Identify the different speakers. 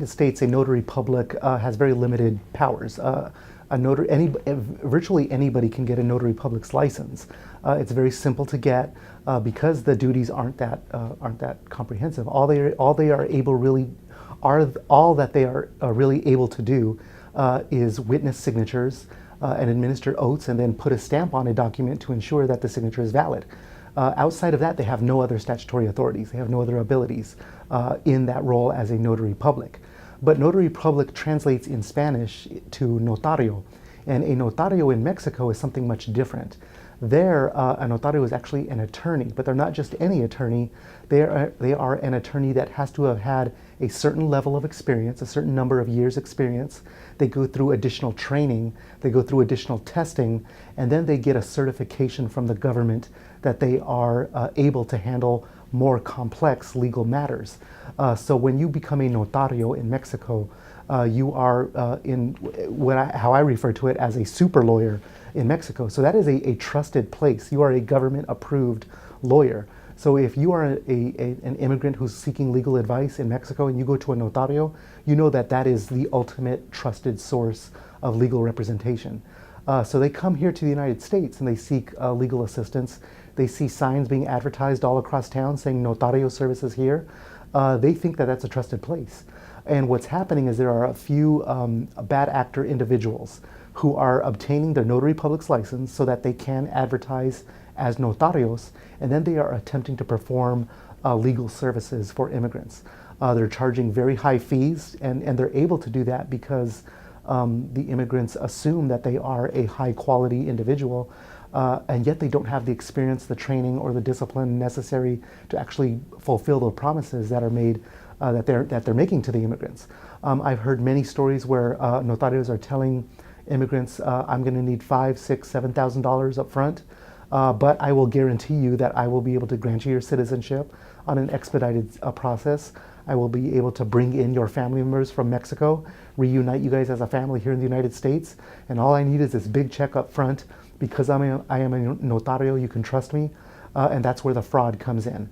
Speaker 1: United States, a notary public has very limited powers. Virtually anybody can get a notary public's license. It's very simple to get because the duties aren't that comprehensive. All that they are really able to do is witness signatures and administer oaths, and then put a stamp on a document to ensure that the signature is valid. Outside of that, they have no other statutory authorities. They have no other abilities in that role as a notary public. But notary public translates in Spanish to notario. And a notario in Mexico is something much different. There, a notario is actually an attorney, but they're not just any attorney. They are an attorney that has to have had a certain level of experience, a certain number of years experience. They go through additional training, they go through additional testing, and then they get a certification from the government that they are able to handle more complex legal matters. So when you become a notario in Mexico, you are how I refer to it as a super lawyer in Mexico. So that is a trusted place. You are a government approved lawyer. So if you are an immigrant who's seeking legal advice in Mexico and you go to a notario, you know that that is the ultimate trusted source of legal representation. So they come here to the United States and they seek legal assistance. They see signs being advertised all across town saying notario services here. They think that that's a trusted place. And what's happening is there are a few bad actor individuals who are obtaining their notary public's license so that they can advertise as notarios, and then they are attempting to perform legal services for immigrants. They're charging very high fees, and they're able to do that because the immigrants assume that they are a high quality individual, and yet they don't have the experience, the training, or the discipline necessary to actually fulfill the promises that are made, that they're making to the immigrants. I've heard many stories where notarios are telling immigrants, I'm going to need $5,000, $6,000, $7,000 up front, but I will guarantee you that I will be able to grant you your citizenship on an expedited process. I will be able to bring in your family members from Mexico, reunite you guys as a family here in the United States, and all I need is this big check up front because I am a notario, you can trust me, and that's where the fraud comes in.